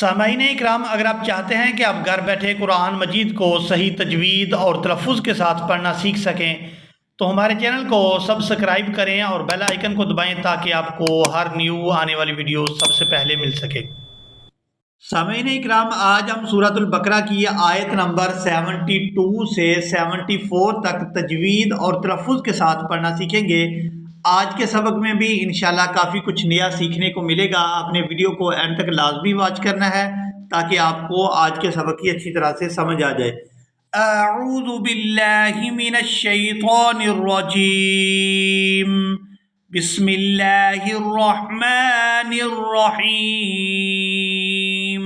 سامعین اکرام، اگر آپ چاہتے ہیں کہ آپ گھر بیٹھے قرآن مجید کو صحیح تجوید اور تلفظ کے ساتھ پڑھنا سیکھ سکیں تو ہمارے چینل کو سبسکرائب کریں اور بیل آئیکن کو دبائیں تاکہ آپ کو ہر نیو آنے والی ویڈیو سب سے پہلے مل سکے۔ سامعین اکرام، آج ہم سورۃ البقرہ کی آیت نمبر 72 سے 74 تک تجوید اور تلفظ کے ساتھ پڑھنا سیکھیں گے۔ آج کے سبق میں بھی انشاءاللہ کافی کچھ نیا سیکھنے کو ملے گا۔ آپ نے ویڈیو کو اینڈ تک لازمی واچ کرنا ہے تاکہ آپ کو آج کے سبق کی اچھی طرح سے سمجھ آ جائے۔ اعوذ باللہ من الشیطان الرجیم، بسم اللہ الرحمن الرحیم۔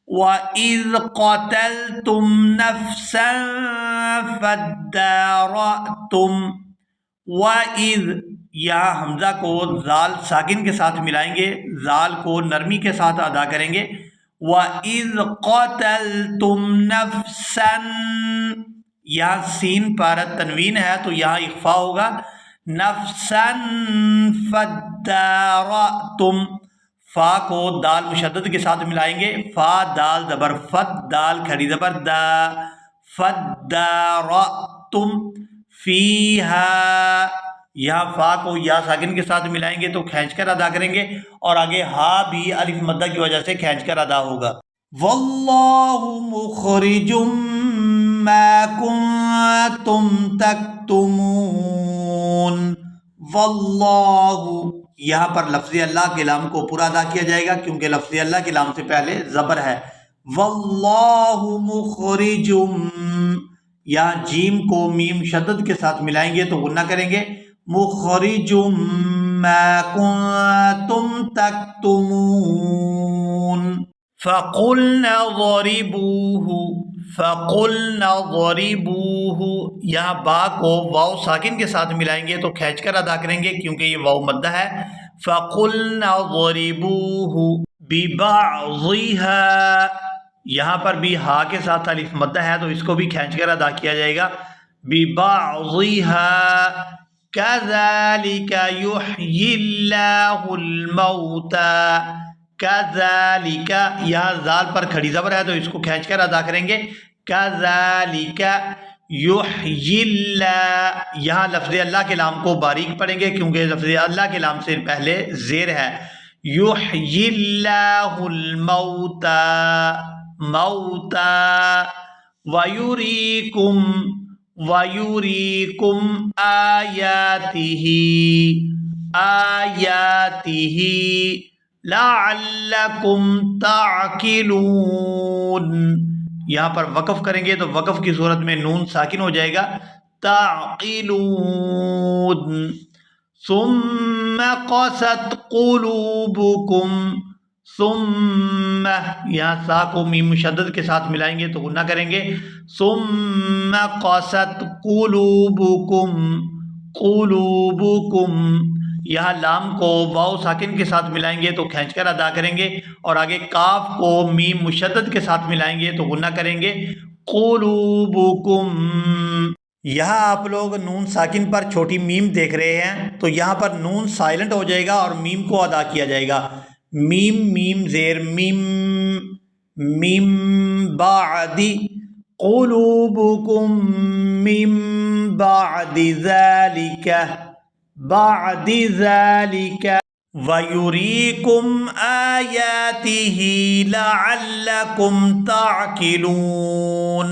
وَإِذْ قَتَلْتُمْ نَفْسًا فَادَّارَأْتُمْ۔ وَإِذْ، یہاں حمزہ کو زال ساکن کے ساتھ ملائیں گے، زال کو نرمی کے ساتھ ادا کریں گے۔ وَإِذْ قَتَلْتُمْ نَفْسًا، یہاں سین پر تنوین ہے تو یہاں اخفا ہوگا۔ نَفْسًا فَادَّارَأْتُمْ، فا کو دال مشدد کے ساتھ ملائیں گے، فا دال زبر فت، دال کھڑی زبر دا، فَادَّارَأْتُمْ فِيهَا، یہاں فا کو یا ساکن کے ساتھ ملائیں گے تو کھینچ کر ادا کریں گے، اور آگے ہا بھی الف مدہ کی وجہ سے کھینچ کر ادا ہوگا۔ وَاللَّهُ مُخْرِجٌ مَا كُنتُمْ تَكْتُمُونَ۔ وَاللَّهُ، یہاں پر لفظ اللہ کے لام کو پورا ادا کیا جائے گا کیونکہ لفظ اللہ کے لام سے پہلے زبر ہے۔ وَاللَّهُ مُخْرِجٌ، یہاں جیم کو میم شدد کے ساتھ ملائیں گے تو غنہ کریں گے۔ مخرج ما کنتم تکتمون۔ فَقُلْنَا ضَرِبُوهُ، فَقُلْنَا ضَرِبُوهُ، یہاں با کو واو ساکن کے ساتھ ملائیں گے تو کھینچ کر ادا کریں گے کیونکہ یہ واو مدہ ہے۔ فَقُلْنَا ضَرِبُوهُ بِبَعْضِهَا، یہاں پر بھی ہا کے ساتھ الف مدہ ہے تو اس کو بھی کھینچ کر ادا کیا جائے گا۔ بِبَعْضِهَا كَذَلِكَ يُحْيِي اللَّهُ الْمَوْتَى۔ كَذَلِكَ، یہاں زال پر کھڑی زبر ہے تو اس کو کھینچ کر ادا کریں گے۔ كَذَلِكَ يُحْيِي اللَّهُ، یہاں لفظ اللہ کے لام کو باریک پڑھیں گے کیونکہ لفظ اللہ کے لام سے پہلے زیر ہے۔ يُحْيِي اللَّهُ الْمَوْتَى، موتا، وَيُرِيكُمْ آيَاتِهِ لَعَلَّكُمْ تَعْقِلُونَ، یہاں پر وقف کریں گے تو وقف کی صورت میں نون ساکن ہو جائے گا، تعقلون۔ ثُمَّ قَسَتْ قُلُوبُكُمْ، ثم، یہاں سا کو میم مشدد کے ساتھ ملائیں گے تو غنہ کریں گے۔ ثم قست قلوبکم، قلوبکم، یہاں لام کو واو ساکن کے ساتھ ملائیں گے تو کھینچ کر ادا کریں گے، اور آگے کاف کو میم مشدد کے ساتھ ملائیں گے تو غنہ کریں گے، قلوبکم۔ یہاں آپ لوگ نون ساکن پر چھوٹی میم دیکھ رہے ہیں تو یہاں پر نون سائلنٹ ہو جائے گا اور میم کو ادا کیا جائے گا۔ میم میم زیر میم، میم بعد قلوبکم من بعد ذالک، بعد ذالک وَيُرِيكُمْ آيَاتِهِ لَعَلَّكُمْ تَعْقِلُونَ۔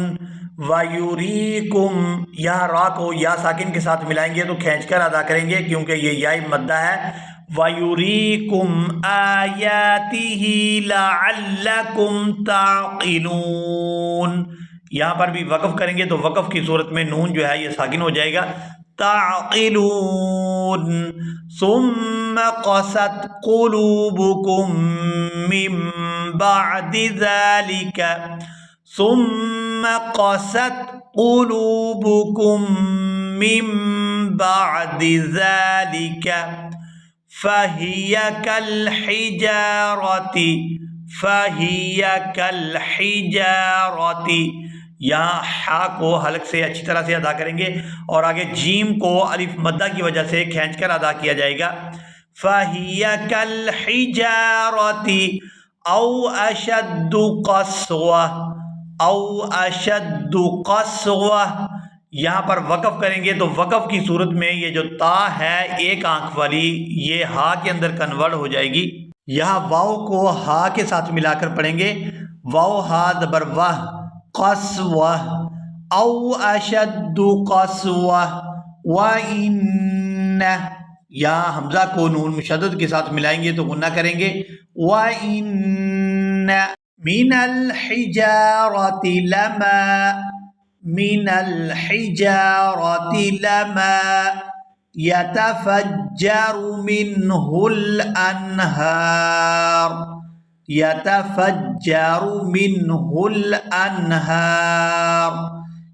وَيُرِيكُمْ، یہاں را کو یا ساکن کے ساتھ ملائیں گے تو کھینچ کر ادا کریں گے کیونکہ یہ یا مدہ ہے۔ وَيُرِيكُمْ آيَاتِهِ لَعَلَّكُمْ تَعْقِلُونَ، یہاں پر بھی وقف کریں گے تو وقف کی صورت میں نون جو ہے یہ ساکن ہو جائے گا، تعقلون۔ ثم قست قلوبكم من بعد ذلك، ثم قست قلوبكم من بعد ذلك فهي كالحجارة، فهي كالحجارة، یہاں ہا کو حلق سے اچھی طرح سے ادا کریں گے اور آگے جیم کو الف مدہ کی وجہ سے کھینچ کر ادا کیا جائے گا۔ فَهِيَ كَالْحِجَارَةِ، او اشد قسوہ، او اشد قسوہ، یہاں پر وقف کریں گے تو وقف کی صورت میں یہ جو تا ہے ایک آنکھ والی یہ ہا کے اندر کنورٹ ہو جائے گی۔ یہاں واو کو ہا کے ساتھ ملا کر پڑھیں گے، واو ہا زبر واہ، قسوہ، او اشد قسوہ، وَإِنَّ، یہاں حمزہ کو نون مشدد کے ساتھ ملائیں گے تو غنہ کریں گے، وَإِنَّ مِنَ الْحِجَارَةِ لَمَا، مِنَ الْحِجَارَةِ لَمَا يَتَفَجَّرُ مِنْهُ الْأَنْهَارُ، يَتَفَجَّرُ مِنْهُ الْأَنْهَارُ،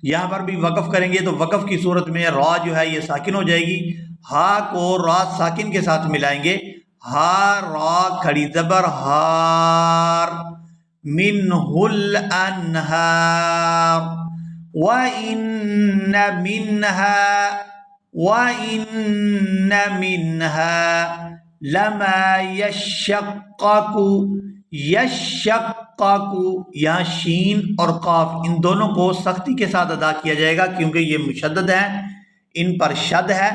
یہاں پر بھی وقف کریں گے تو وقف کی صورت میں را جو ہے یہ ساکن ہو جائے گی، ہا کو را ساکن کے ساتھ ملائیں گے، ہا را کھڑی زبر ہار، منہ الانہار، وَإِنَّ مِنْهَا، وَإِنَّ مِنْهَا لَمَا يَشَّقَّقُ، یشقق، یہاں شین اور قاف ان دونوں کو سختی کے ساتھ ادا کیا جائے گا کیونکہ یہ مشدد ہے، ان پر شد ہے۔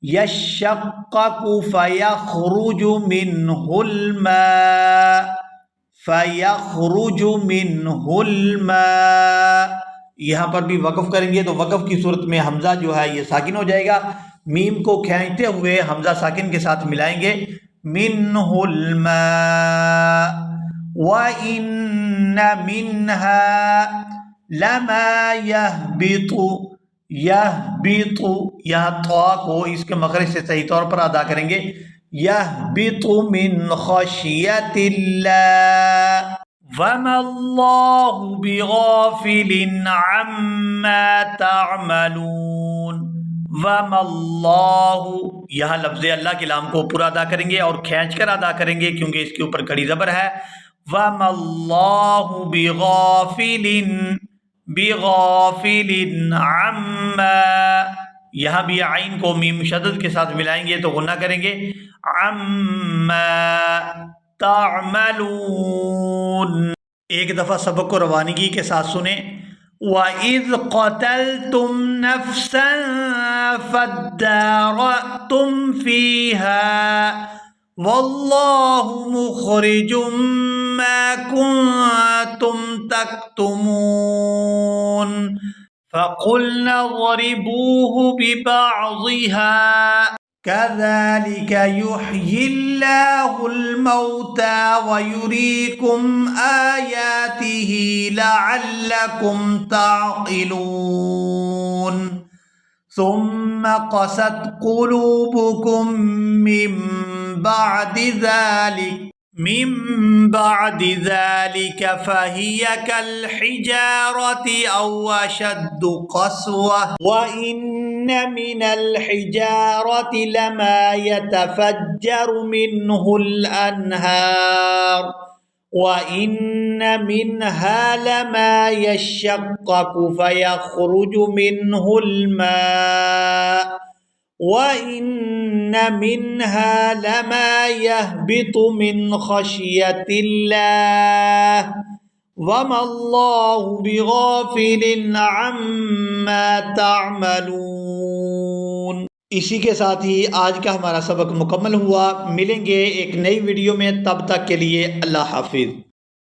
یشقق فیخرج منہ الماء، فیخرج منہ الماء، یہاں پر بھی وقف کریں گے تو وقف کی صورت میں حمزہ جو ہے یہ ساکن ہو جائے گا، میم کو کھینچتے ہوئے حمزہ ساکن کے ساتھ ملائیں گے، منہ الماء، وَإِنَّ مِنْهَا لَمَا يَهْبِطُ، يَهْبِطُ، یہاں طا کو اس کے مخرج سے صحیح طور پر ادا کریں گے، يَهْبِطُ مِنْ خَشْيَةِ اللَّهِ وَمَا اللَّهُ بِغَافِلٍ عَمَّا تَعْمَلُونَ، وَمَا اللَّهُ، یہاں لفظ اللہ کے لام کو پورا ادا کریں گے اور کھینچ کر ادا کریں گے کیونکہ اس کے اوپر کھڑی زبر ہے، وَمَا اللَّهُ بِغَافِلٍ، بِغَافِلٍ عَمَّا، یہاں بھی عین کو میم مشدد کے ساتھ ملائیں گے تو غنہ کریں گے، عَمَّا تعملون۔ ایک دفعہ سبق کو روانگی کے ساتھ سنیں۔ وَإِذْ قَتَلْتُمْ نَفْسًا فَادَّارَأْتُمْ فِيهَا وَاللَّهُ مُخْرِجٌ مَا كُنْتُمْ تَكْتُمُونَ فَقُلْنَا اضْرِبُوهُ بِبَعْضِهَا كَذَلِكَ يُحْيِي اللَّهُ الْمَوْتَى وَيُرِيكُمْ آيَاتِهِ لَعَلَّكُمْ تَعْقِلُونَ ثُمَّ قَسَتْ قُلُوبُكُمْ مِنْ بعد ذلك فهي كالحجارة أو أشد قسوة، وإن من الحجارة لما يتفجر منه الأنهار، وإن منها لما يشقق فيخرج منه الماء، وَإِنَّ مِنْهَا لَمَا يَهْبِطُ مِنْ خَشْيَةِ اللَّهِ وَمَا اللَّهُ بِغَافِلٍ عَمَّا تَعْمَلُونَ۔ اسی کے ساتھ ہی آج کا ہمارا سبق مکمل ہوا، ملیں گے ایک نئی ویڈیو میں، تب تک کے لیے اللہ حافظ۔